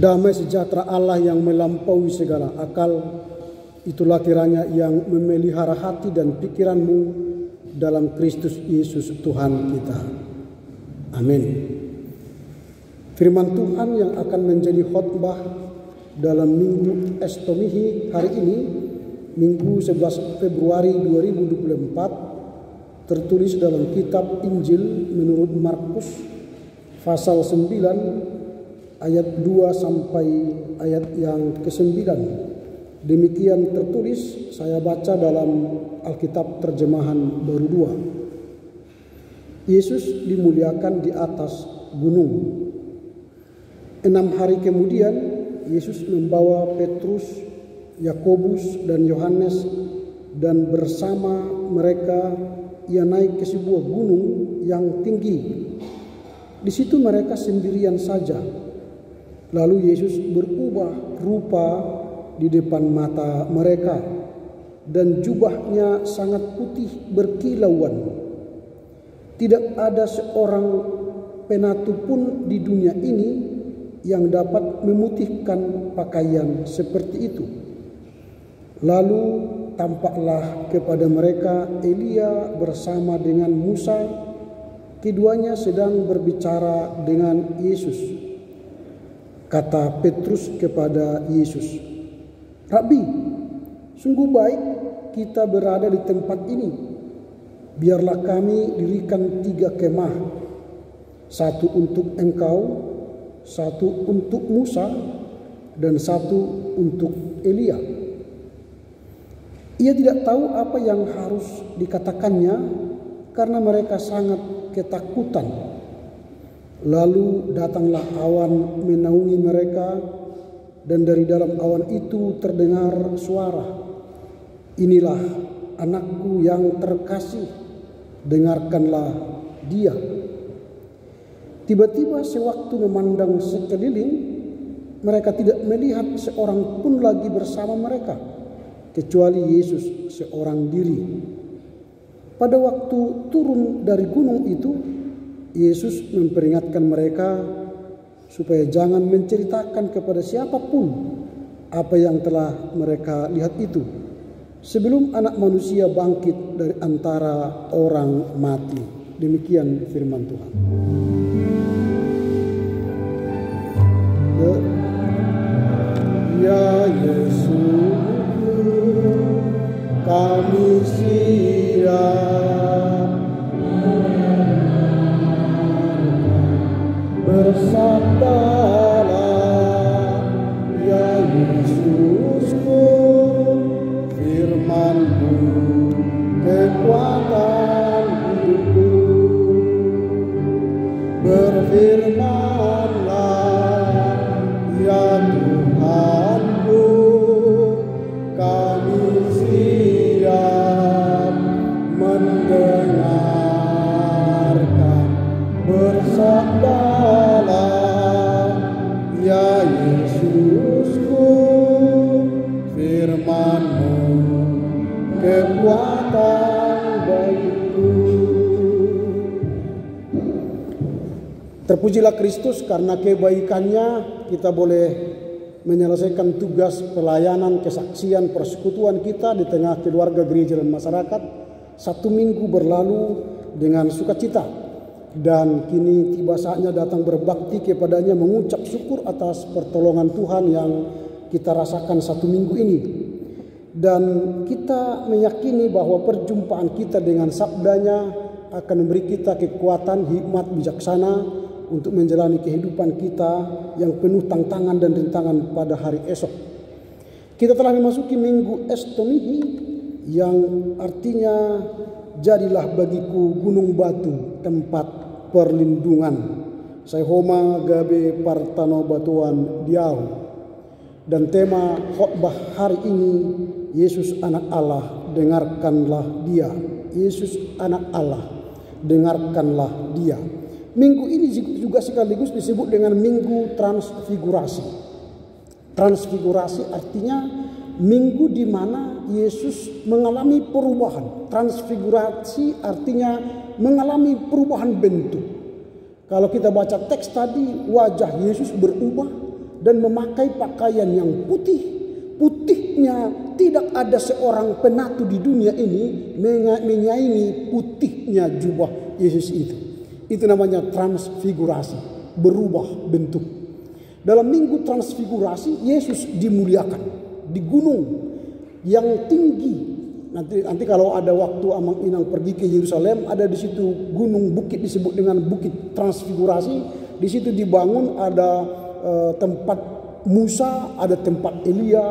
Damai sejahtera Allah yang melampaui segala akal, itulah kiranya yang memelihara hati dan pikiranmu dalam Kristus Yesus Tuhan kita. Amin. Firman Tuhan yang akan menjadi khotbah dalam Minggu Estomihi hari ini, Minggu 11 Februari 2024, tertulis dalam kitab Injil menurut Markus pasal 9 ayat 2 sampai ayat yang ke-9. Demikian tertulis, saya baca dalam Alkitab terjemahan baru 2. Yesus dimuliakan di atas gunung. 6 hari kemudian, Yesus membawa Petrus, Yakobus dan Yohanes, dan bersama mereka ia naik ke sebuah gunung yang tinggi. Di situ mereka sendirian saja. Lalu Yesus berubah rupa di depan mata mereka, dan jubahnya sangat putih berkilauan. Tidak ada seorang penatu pun di dunia ini yang dapat memutihkan pakaian seperti itu. Lalu tampaklah kepada mereka Elia bersama dengan Musa. Keduanya sedang berbicara dengan Yesus. Kata Petrus kepada Yesus, "Rabi, sungguh baik kita berada di tempat ini. Biarlah kami dirikan 3 kemah, 1 untuk engkau, 1 untuk Musa, dan 1 untuk Elia." Ia tidak tahu apa yang harus dikatakannya karena mereka sangat ketakutan. Lalu datanglah awan menaungi mereka, dan dari dalam awan itu terdengar suara, "Inilah anakku yang terkasih, dengarkanlah dia." Tiba-tiba sewaktu memandang sekeliling, mereka tidak melihat seorang pun lagi bersama mereka, kecuali Yesus seorang diri. Pada waktu turun dari gunung itu, Yesus memperingatkan mereka supaya jangan menceritakan kepada siapapun apa yang telah mereka lihat itu, sebelum Anak Manusia bangkit dari antara orang mati. Demikian firman Tuhan. Ya Yesus, kami siap bersabdalah, ya Yesusku, firman-Mu kekuatan hidupku. Berfirmanlah, ya Tuhanku, kami siap mendengarkan. Bersabdalah, ya Yesusku, firman-Mu kekuatan bagiku. Terpujilah Kristus, karena kebaikannya kita boleh menyelesaikan tugas pelayanan, kesaksian, persekutuan kita di tengah keluarga gereja dan masyarakat 1 minggu berlalu dengan sukacita. Dan kini tiba saatnya datang berbakti kepadanya, mengucap syukur atas pertolongan Tuhan yang kita rasakan 1 minggu ini. Dan kita meyakini bahwa perjumpaan kita dengan sabdanya akan memberi kita kekuatan, hikmat, bijaksana untuk menjalani kehidupan kita yang penuh tantangan dan rintangan pada hari esok. Kita telah memasuki Minggu Estomihi, yang artinya jadilah bagiku gunung batu tempat perlindungan. Saya Homa Gabe Partano Batuan Diau. Dan tema khotbah hari ini, Yesus Anak Allah, dengarkanlah dia. Yesus Anak Allah, dengarkanlah dia. Minggu ini juga sekaligus disebut dengan Minggu Transfigurasi. Transfigurasi artinya minggu di mana Yesus mengalami perubahan. Transfigurasi artinya mengalami perubahan bentuk. Kalau kita baca teks tadi, wajah Yesus berubah dan memakai pakaian yang putih. Putihnya tidak ada seorang penatu di dunia ini menyaingi putihnya jubah Yesus itu. Itu namanya transfigurasi, berubah bentuk. Dalam minggu transfigurasi Yesus dimuliakan di gunung yang tinggi. Nanti kalau ada waktu Amang Inang pergi ke Yerusalem, ada di situ gunung bukit disebut dengan Bukit Transfigurasi. Di situ dibangun ada tempat Musa, ada tempat Elia,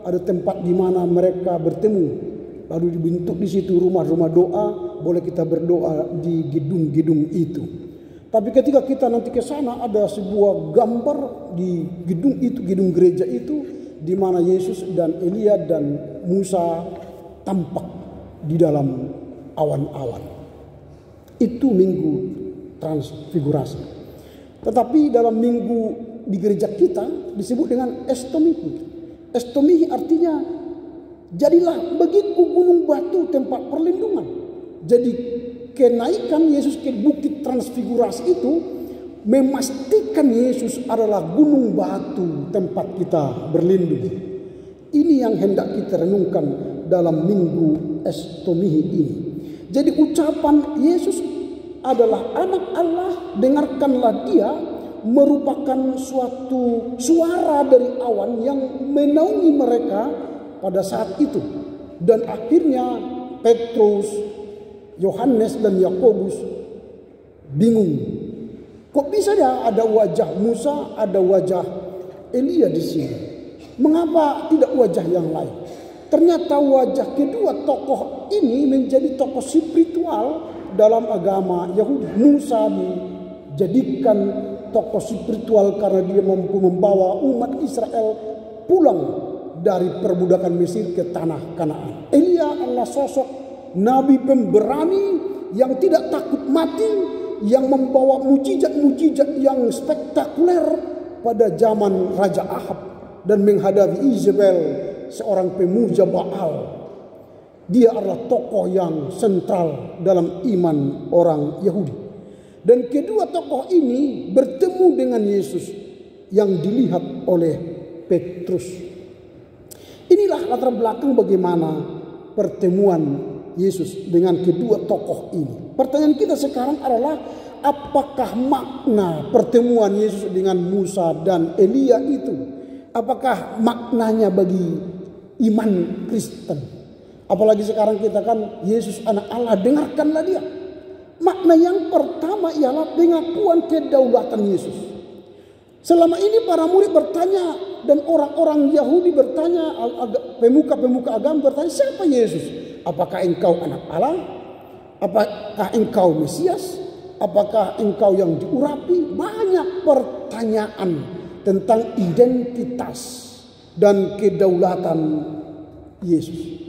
ada tempat di mana mereka bertemu. Lalu dibentuk di situ rumah-rumah doa, boleh kita berdoa di gedung-gedung itu. Tapi ketika kita nanti ke sana, ada sebuah gambar di gedung itu, gedung gereja itu, di mana Yesus dan Elia dan Musa tampak di dalam awan-awan. Itu minggu transfigurasi. Tetapi dalam minggu di gereja kita disebut dengan estomihi. Estomihi artinya jadilah bagiku gunung batu tempat perlindungan. Jadi kenaikan Yesus ke bukit transfigurasi itu memastikan Yesus adalah gunung batu tempat kita berlindung. Ini yang hendak kita renungkan dalam minggu estomihi ini. Jadi ucapan Yesus adalah anak Allah, dengarkanlah dia, merupakan suatu suara dari awan yang menaungi mereka pada saat itu. Dan akhirnya Petrus, Yohanes dan Yakobus bingung. Kok bisa ya ada wajah Musa, ada wajah Elia di sini? Mengapa tidak wajah yang lain? Ternyata wajah kedua tokoh ini menjadi tokoh spiritual dalam agama Yahudi. Musa dijadikan tokoh spiritual karena dia mampu membawa umat Israel pulang dari perbudakan Mesir ke tanah Kanaan. Elia adalah sosok nabi pemberani yang tidak takut mati, yang membawa mujizat-mujizat yang spektakuler pada zaman Raja Ahab dan menghadapi Izebel, seorang pemuja Baal. Dia adalah tokoh yang sentral dalam iman orang Yahudi. Dan kedua tokoh ini bertemu dengan Yesus yang dilihat oleh Petrus. Inilah latar belakang bagaimana pertemuan Yesus dengan kedua tokoh ini. Pertanyaan kita sekarang adalah, apakah makna pertemuan Yesus dengan Musa dan Elia itu? Apakah maknanya bagi iman Kristen? Apalagi sekarang kita kan Yesus anak Allah, dengarkanlah dia. Makna yang pertama ialah pengakuan kedaulatan Yesus. Selama ini para murid bertanya dan orang-orang Yahudi bertanya, pemuka-pemuka agama bertanya, siapa Yesus? Apakah engkau anak Allah? Apakah engkau Mesias? Apakah engkau yang diurapi? Banyak pertanyaan tentang identitas dan kedaulatan Yesus.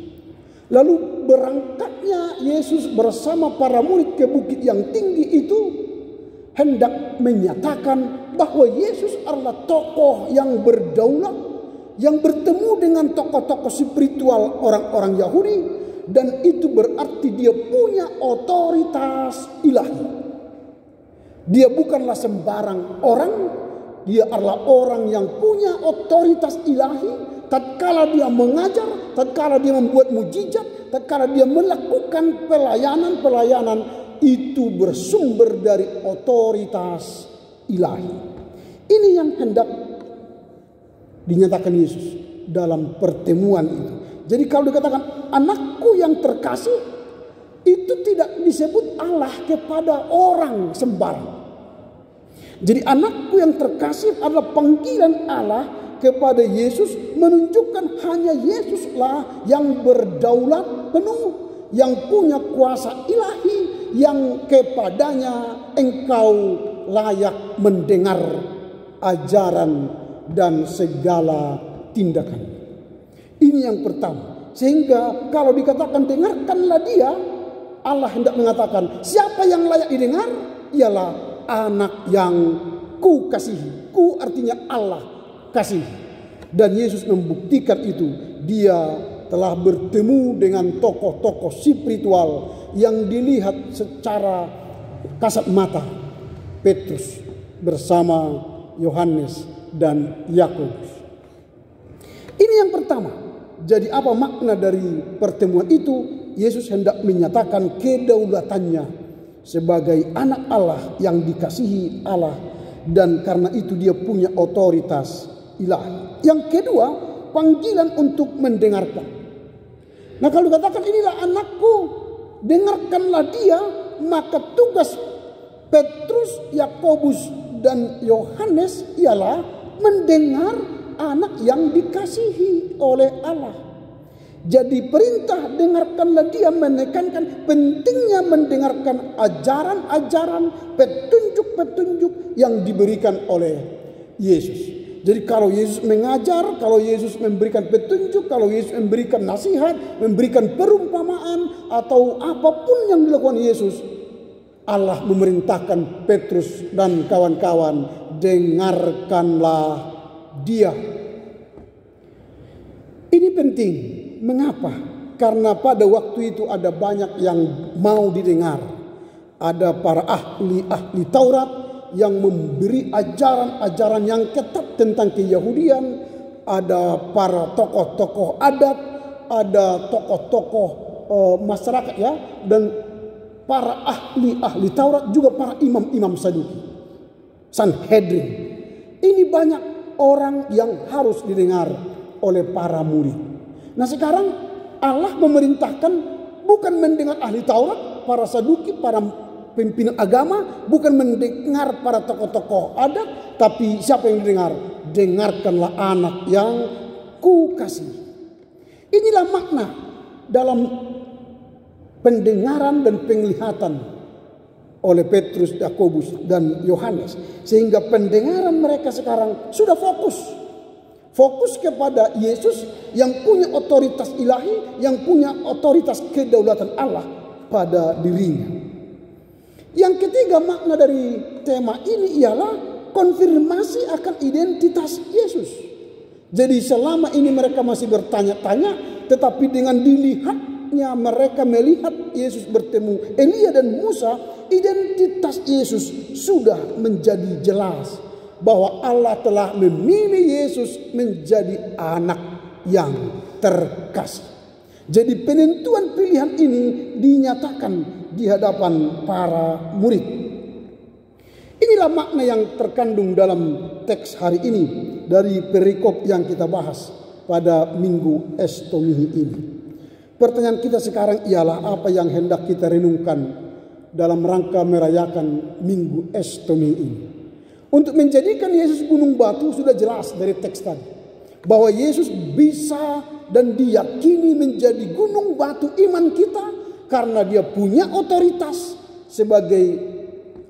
Lalu berangkatnya Yesus bersama para murid ke bukit yang tinggi itu hendak menyatakan bahwa Yesus adalah tokoh yang berdaulat, yang bertemu dengan tokoh-tokoh spiritual orang-orang Yahudi, dan itu berarti dia punya otoritas ilahi. Dia bukanlah sembarang orang, dia adalah orang yang punya otoritas ilahi. Tatkala dia mengajar, tatkala dia membuat mujizat, tatkala dia melakukan pelayanan-pelayanan, itu bersumber dari otoritas ilahi. Ini yang hendak dinyatakan Yesus dalam pertemuan itu. Jadi kalau dikatakan anakku yang terkasih, itu tidak disebut Allah kepada orang sembarang. Jadi anakku yang terkasih adalah panggilan Allah kepada Yesus, menunjukkan hanya Yesuslah yang berdaulat penuh, yang punya kuasa ilahi, yang kepadanya engkau layak mendengar ajaran dan segala tindakan. Ini yang pertama. Sehingga kalau dikatakan dengarkanlah dia, Allah hendak mengatakan siapa yang layak didengar? Ialah anak yang ku kasihi. Ku artinya Allah kasih. Dan Yesus membuktikan itu. Dia telah bertemu dengan tokoh-tokoh spiritual yang dilihat secara kasat mata. Petrus bersama Yohanes dan Yakobus. Ini yang pertama. Jadi apa makna dari pertemuan itu? Yesus hendak menyatakan kedaulatannya sebagai anak Allah yang dikasihi Allah, dan karena itu dia punya otoritas ilahi. Yang kedua, panggilan untuk mendengarkan. Nah, kalau dikatakan inilah anakku, dengarkanlah dia, maka tugas Petrus, Yakobus, dan Yohanes ialah mendengar anak yang dikasihi oleh Allah. Jadi perintah dengarkanlah dia menekankan pentingnya mendengarkan ajaran-ajaran, petunjuk-petunjuk yang diberikan oleh Yesus. Jadi kalau Yesus mengajar, kalau Yesus memberikan petunjuk, kalau Yesus memberikan nasihat, memberikan perumpamaan atau apapun yang dilakukan Yesus, Allah memerintahkan Petrus dan kawan-kawan, dengarkanlah dia. Ini penting. Mengapa? Karena pada waktu itu ada banyak yang mau didengar. Ada para ahli Taurat yang memberi ajaran-ajaran yang ketat tentang keyahudian. Ada para tokoh-tokoh adat, ada tokoh-tokoh masyarakat ya, dan para ahli Taurat, juga para imam-imam Saduki, Sanhedrin. Ini banyak orang yang harus didengar oleh para murid. Nah, sekarang Allah memerintahkan bukan mendengar ahli Taurat, para Saduki, para pimpinan agama, bukan mendengar para tokoh-tokoh adat, tapi siapa yang didengar? Dengarkanlah anak yang kukasih. Inilah makna dalam pendengaran dan penglihatan oleh Petrus, Yakobus, dan Yohanes, sehingga pendengaran mereka sekarang sudah fokus kepada Yesus yang punya otoritas ilahi, yang punya otoritas kedaulatan Allah pada dirinya. Yang ketiga, makna dari tema ini ialah konfirmasi akan identitas Yesus. Jadi selama ini mereka masih bertanya-tanya, tetapi dengan dilihatnya mereka melihat Yesus bertemu Elia dan Musa, identitas Yesus sudah menjadi jelas. Bahwa Allah telah memilih Yesus menjadi anak yang terkasih. Jadi penentuan pilihan ini dinyatakan di hadapan para murid. Inilah makna yang terkandung dalam teks hari ini dari perikop yang kita bahas pada Minggu Estomihi ini. Pertanyaan kita sekarang ialah apa yang hendak kita renungkan dalam rangka merayakan Minggu Estomihi ini. Untuk menjadikan Yesus gunung batu sudah jelas dari teks tadi. Bahwa Yesus bisa dan diyakini menjadi gunung batu iman kita. Karena dia punya otoritas sebagai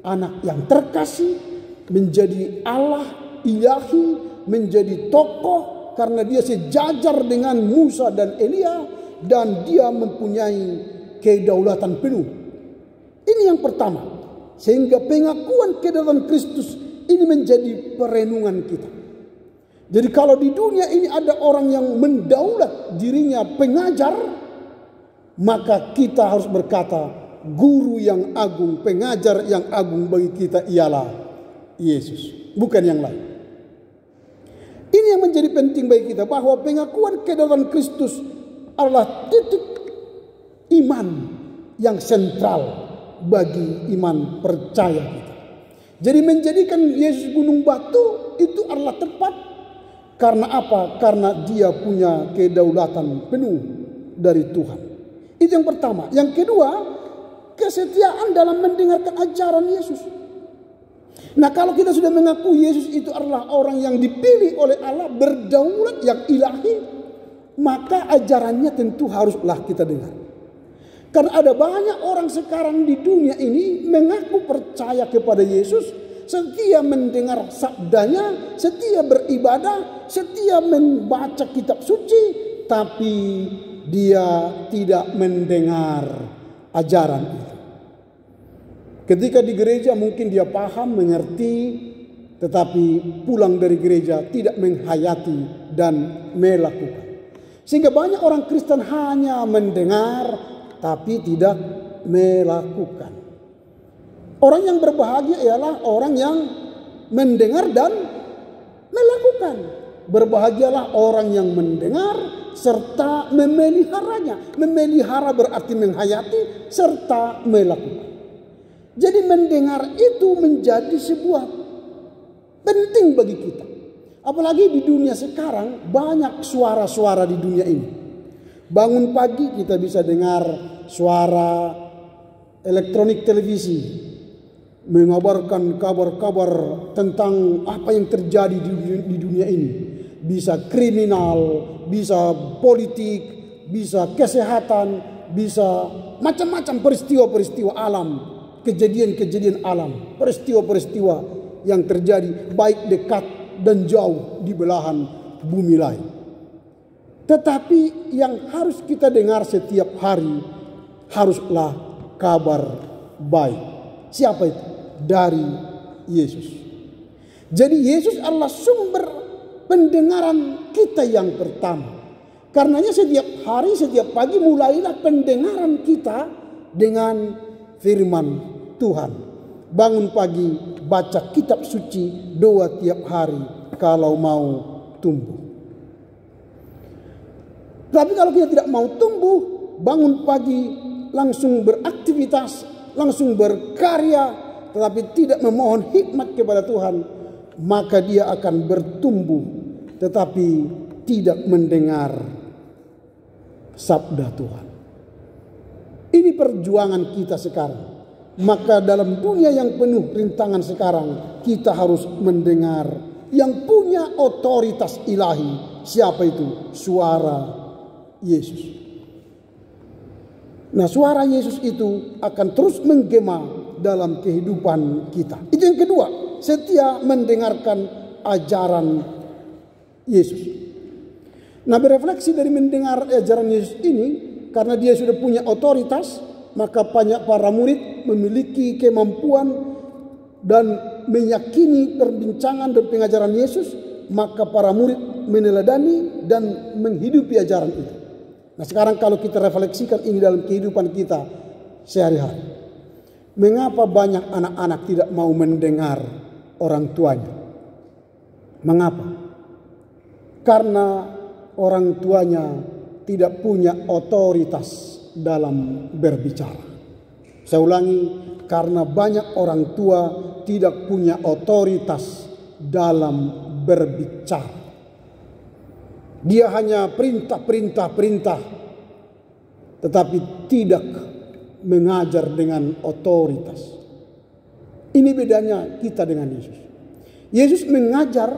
anak yang terkasih. Menjadi Allah ilahi. Menjadi tokoh. Karena dia sejajar dengan Musa dan Elia. Dan dia mempunyai kedaulatan penuh. Ini yang pertama. Sehingga pengakuan kedaulatan Kristus ini menjadi perenungan kita. Jadi kalau di dunia ini ada orang yang mendaulat dirinya pengajar, maka kita harus berkata, guru yang agung, pengajar yang agung bagi kita ialah Yesus, bukan yang lain. Ini yang menjadi penting bagi kita, bahwa pengakuan kedaulatan Kristus adalah titik iman yang sentral bagi iman percaya kita. Jadi menjadikan Yesus gunung batu itu adalah tepat. Karena apa? Karena dia punya kedaulatan penuh dari Tuhan. Itu yang pertama. Yang kedua, kesetiaan dalam mendengarkan ajaran Yesus. Nah, kalau kita sudah mengaku Yesus itu adalah orang yang dipilih oleh Allah, berdaulat yang ilahi, maka ajarannya tentu haruslah kita dengar. Karena ada banyak orang sekarang di dunia ini mengaku percaya kepada Yesus, setia mendengar sabdanya, setia beribadah, setia membaca kitab suci, tapi dia tidak mendengar ajaran itu. Ketika di gereja mungkin dia paham, mengerti, tetapi pulang dari gereja tidak menghayati dan melakukan. Sehingga banyak orang Kristen hanya mendengar tapi tidak melakukan. Orang yang berbahagia ialah orang yang mendengar dan melakukan. Berbahagialah orang yang mendengar serta memeliharanya. Memelihara berarti menghayati serta melakukan. Jadi mendengar itu menjadi sebuah penting bagi kita. Apalagi di dunia sekarang banyak suara-suara di dunia ini. Bangun pagi kita bisa dengar suara elektronik televisi mengabarkan kabar-kabar tentang apa yang terjadi di dunia ini. Bisa kriminal, bisa politik, bisa kesehatan, bisa macam-macam peristiwa-peristiwa alam, kejadian-kejadian alam, peristiwa-peristiwa yang terjadi baik dekat dan jauh di belahan bumi lain. Tetapi yang harus kita dengar setiap hari haruslah kabar baik. Siapa itu? Dari Yesus. Jadi Yesus adalah sumber pendengaran kita yang pertama. Karenanya setiap hari, setiap pagi mulailah pendengaran kita dengan firman Tuhan. Bangun pagi, baca kitab suci, doa tiap hari kalau mau tumbuh. Tapi kalau kita tidak mau tumbuh, bangun pagi langsung beraktivitas, langsung berkarya, tetapi tidak memohon hikmat kepada Tuhan, maka dia akan bertumbuh tetapi tidak mendengar sabda Tuhan. Ini perjuangan kita sekarang. Maka dalam dunia yang penuh rintangan sekarang, kita harus mendengar yang punya otoritas ilahi. Siapa itu? Suara Yesus. Nah, suara Yesus itu akan terus menggema dalam kehidupan kita. Itu yang kedua, setia mendengarkan ajaran Yesus. Nah, berefleksi dari mendengar ajaran Yesus ini, karena dia sudah punya otoritas, maka banyak para murid memiliki kemampuan dan meyakini perbincangan dan pengajaran Yesus, maka para murid meneladani dan menghidupi ajaran itu. Nah, sekarang kalau kita refleksikan ini dalam kehidupan kita sehari-hari, mengapa banyak anak-anak tidak mau mendengar orang tuanya? Mengapa? Karena orang tuanya tidak punya otoritas dalam berbicara. Saya ulangi, karena banyak orang tua tidak punya otoritas dalam berbicara. Dia hanya perintah, tetapi tidak mengajar dengan otoritas. Ini bedanya kita dengan Yesus. Yesus mengajar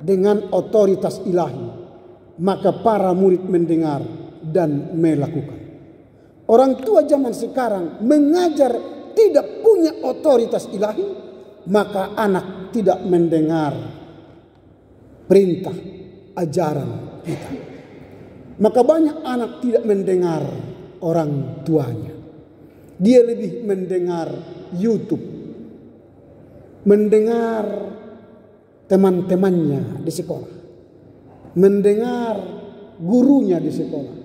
dengan otoritas ilahi, maka para murid mendengar dan melakukan. Orang tua zaman sekarang mengajar tidak punya otoritas ilahi, maka anak tidak mendengar perintah ajaran kita. Maka banyak anak tidak mendengar orang tuanya. Dia lebih mendengar YouTube, mendengar teman-temannya di sekolah, mendengar gurunya di sekolah,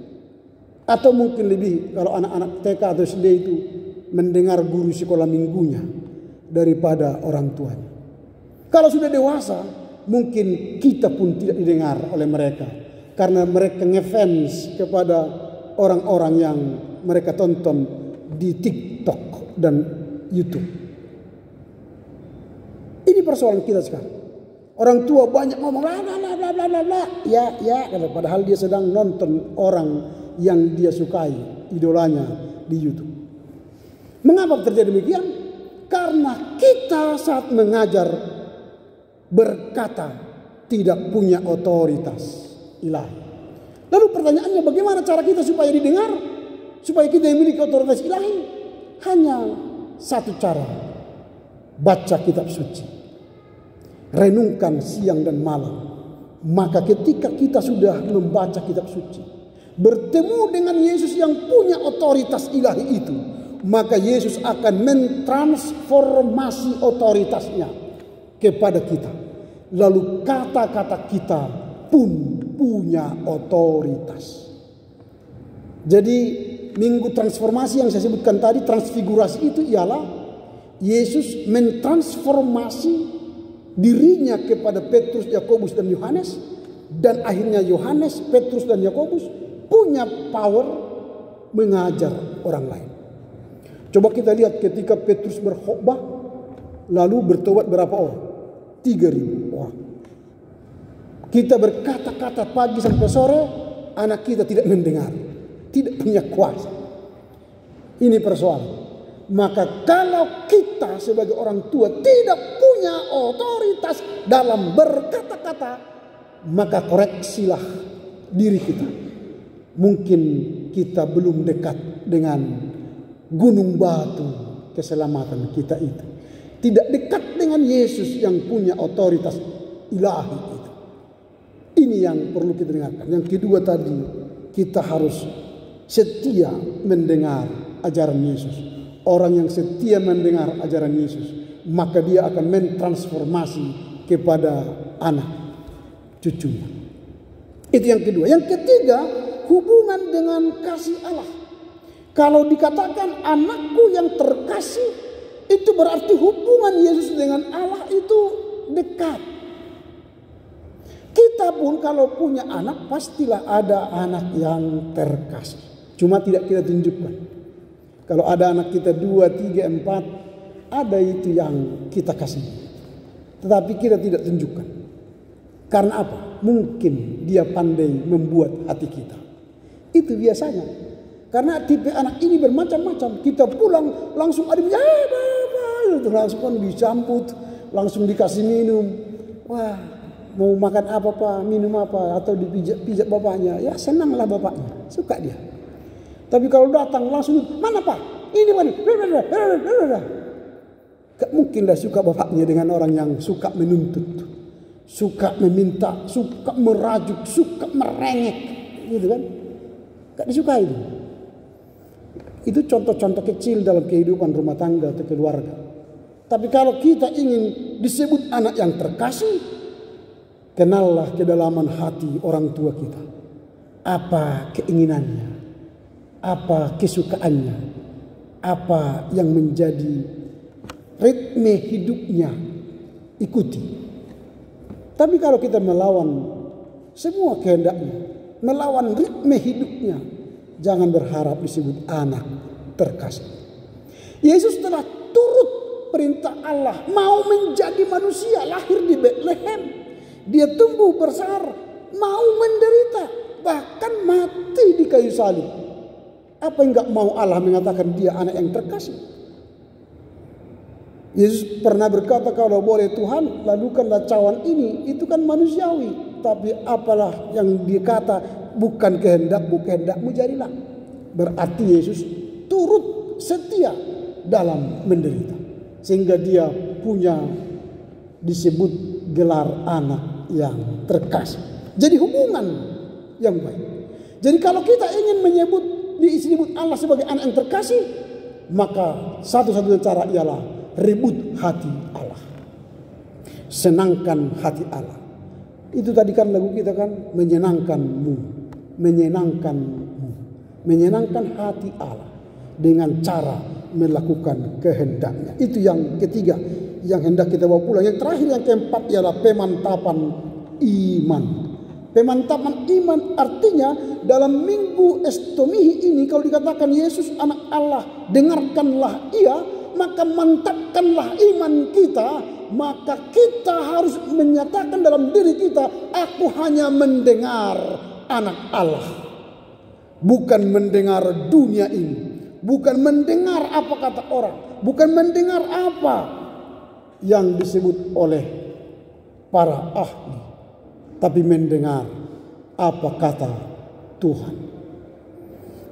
atau mungkin lebih kalau anak-anak TK atau SD itu mendengar guru sekolah minggunya daripada orang tuanya. Kalau sudah dewasa, mungkin kita pun tidak didengar oleh mereka karena mereka ngefans kepada orang-orang yang mereka tonton di TikTok dan YouTube. Ini persoalan kita sekarang. Orang tua banyak ngomong la la la la la la, ya padahal dia sedang nonton orang yang dia sukai, idolanya di YouTube. Mengapa terjadi demikian? Karena kita saat mengajar berkata tidak punya otoritas ilahi. Lalu pertanyaannya, bagaimana cara kita supaya didengar, supaya kita memiliki otoritas ilahi? Hanya satu cara, baca kitab suci, renungkan siang dan malam. Maka ketika kita sudah membaca kitab suci, bertemu dengan Yesus yang punya otoritas ilahi itu, maka Yesus akan mentransformasi otoritasnya kepada kita. Lalu kata-kata kita pun punya otoritas. Jadi minggu transformasi yang saya sebutkan tadi, transfigurasi itu ialah Yesus mentransformasi dirinya kepada Petrus, Yakobus dan Yohanes, dan akhirnya Yohanes, Petrus dan Yakobus punya power mengajar orang lain. Coba kita lihat ketika Petrus berkhotbah, lalu bertobat berapa orang? 3.000 orang. Kita berkata-kata pagi sampai sore, anak kita tidak mendengar, tidak punya kuasa. Ini persoalan. Maka kalau kita sebagai orang tua tidak punya otoritas dalam berkata-kata, maka koreksilah diri kita. Mungkin kita belum dekat dengan gunung batu keselamatan kita itu. Tidak dekat dengan Yesus yang punya otoritas ilahi itu. Ini yang perlu kita dengarkan. Yang kedua tadi, kita harus setia mendengar ajaran Yesus. Orang yang setia mendengar ajaran Yesus, maka dia akan mentransformasi kepada anak cucunya. Itu yang kedua. Yang ketiga, hubungan dengan kasih Allah. Kalau dikatakan anakku yang terkasih, itu berarti hubungan Yesus dengan Allah itu dekat. Kita pun kalau punya anak, pastilah ada anak yang terkasih. Cuma tidak kita tunjukkan. Kalau ada anak kita 2, 3, 4, ada itu yang kita kasih. Tetapi kita tidak tunjukkan. Karena apa? Mungkin dia pandai membuat hati kita. Itu biasanya. Karena tipe anak ini bermacam-macam. Kita pulang langsung ada ya Bapak, langsung kan disambut, langsung dikasih minum. Wah, mau makan apa Pak, minum apa, atau dipijat-pijat bapaknya. Ya senanglah bapaknya, suka dia. Tapi kalau datang langsung, mana Pak? Ini mana? Gak mungkin dah suka bapaknya dengan orang yang suka menuntut, suka meminta, suka merajuk, suka merengek, gitu kan? Gak disukai itu. Itu contoh-contoh kecil dalam kehidupan rumah tangga atau keluarga. Tapi kalau kita ingin disebut anak yang terkasih, kenallah kedalaman hati orang tua kita. Apa keinginannya? Apa kesukaannya? Apa yang menjadi ritme hidupnya? Ikuti. Tapi kalau kita melawan semua kehendaknya, melawan ritme hidupnya, jangan berharap disebut anak terkasih. Yesus telah turut perintah Allah, mau menjadi manusia, lahir di Betlehem. Dia tumbuh besar, mau menderita, bahkan mati di kayu salib. Apa yang gak mau Allah mengatakan dia anak yang terkasih? Yesus pernah berkata, kalau boleh Tuhan, lakukanlah cawan ini. Itu kan manusiawi. Tapi apalah yang dikata, bukan kehendakmu jadilah. Berarti Yesus turut setia dalam menderita. Sehingga dia punya disebut gelar anak yang terkasih. Jadi hubungan yang baik. Jadi kalau kita ingin disebut Allah sebagai anak yang terkasih, maka satu-satunya cara ialah rebut hati Allah. Senangkan hati Allah. Itu tadi kan lagu kita kan, menyenangkanmu. Menyenangkan hati Allah dengan cara melakukan kehendaknya. Itu yang ketiga yang hendak kita bawa pulang. Yang terakhir, yang keempat ialah pemantapan iman. Pemantapan iman artinya dalam minggu Estomihi ini, kalau dikatakan Yesus anak Allah, dengarkanlah ia, maka mantapkanlah iman kita. Maka kita harus menyatakan dalam diri kita, aku hanya mendengar anak Allah, bukan mendengar dunia ini, bukan mendengar apa kata orang, bukan mendengar apa yang disebut oleh para ahli, tapi mendengar apa kata Tuhan.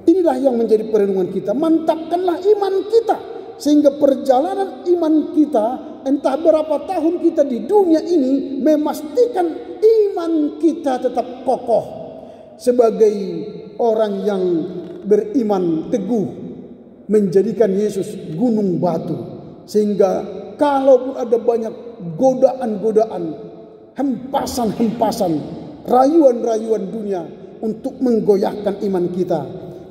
Inilah yang menjadi perenungan kita. Mantapkanlah iman kita, sehingga perjalanan iman kita, entah berapa tahun kita di dunia ini, memastikan iman kita tetap kokoh sebagai orang yang beriman teguh, menjadikan Yesus gunung batu, sehingga kalaupun ada banyak godaan-godaan, hempasan-hempasan, rayuan-rayuan dunia untuk menggoyahkan iman kita,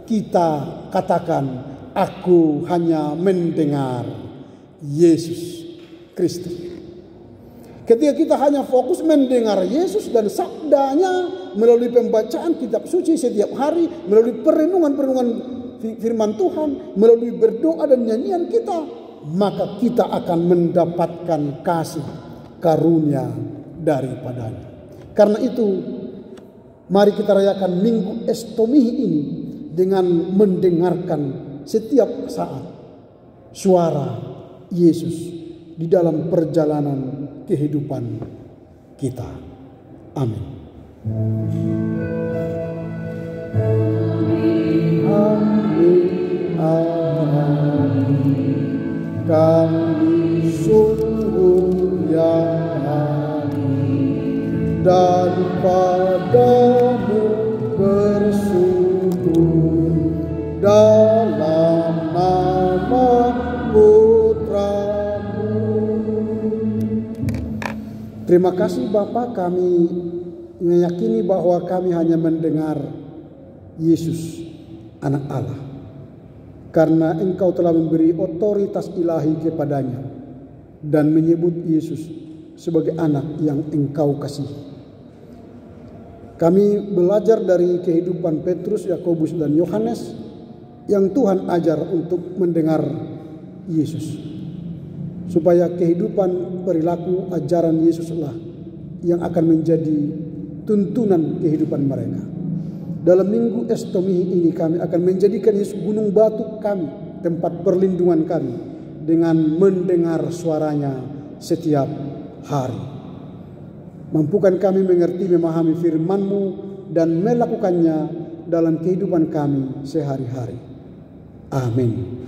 kita katakan, aku hanya mendengar Yesus Kristus. Ketika kita hanya fokus mendengar Yesus dan sabdanya melalui pembacaan kitab suci setiap hari, melalui perenungan-perenungan firman Tuhan, melalui berdoa dan nyanyian kita, maka kita akan mendapatkan kasih karunia daripadanya. Karena itu, mari kita rayakan Minggu Estomihi ini dengan mendengarkan setiap saat suara Yesus di dalam perjalanan kehidupan kita. Amin. Amin, amin. Kami sungguh yakin dan padamu bersyukur dalam nama Putramu. Terima kasih Bapa, kami meyakini bahwa kami hanya mendengar Yesus, anak Allah. Karena Engkau telah memberi otoritas ilahi kepadanya dan menyebut Yesus sebagai anak yang Engkau kasihi. Kami belajar dari kehidupan Petrus, Yakobus dan Yohanes yang Tuhan ajar untuk mendengar Yesus. Supaya kehidupan perilaku ajaran Yesuslah yang akan menjadi tuntunan kehidupan mereka. Dalam Minggu Estomihi ini kami akan menjadikan Yesus gunung batu kami, tempat perlindungan kami, dengan mendengar suaranya setiap hari. Mampukan kami mengerti, memahami firman-Mu dan melakukannya dalam kehidupan kami sehari-hari. Amin.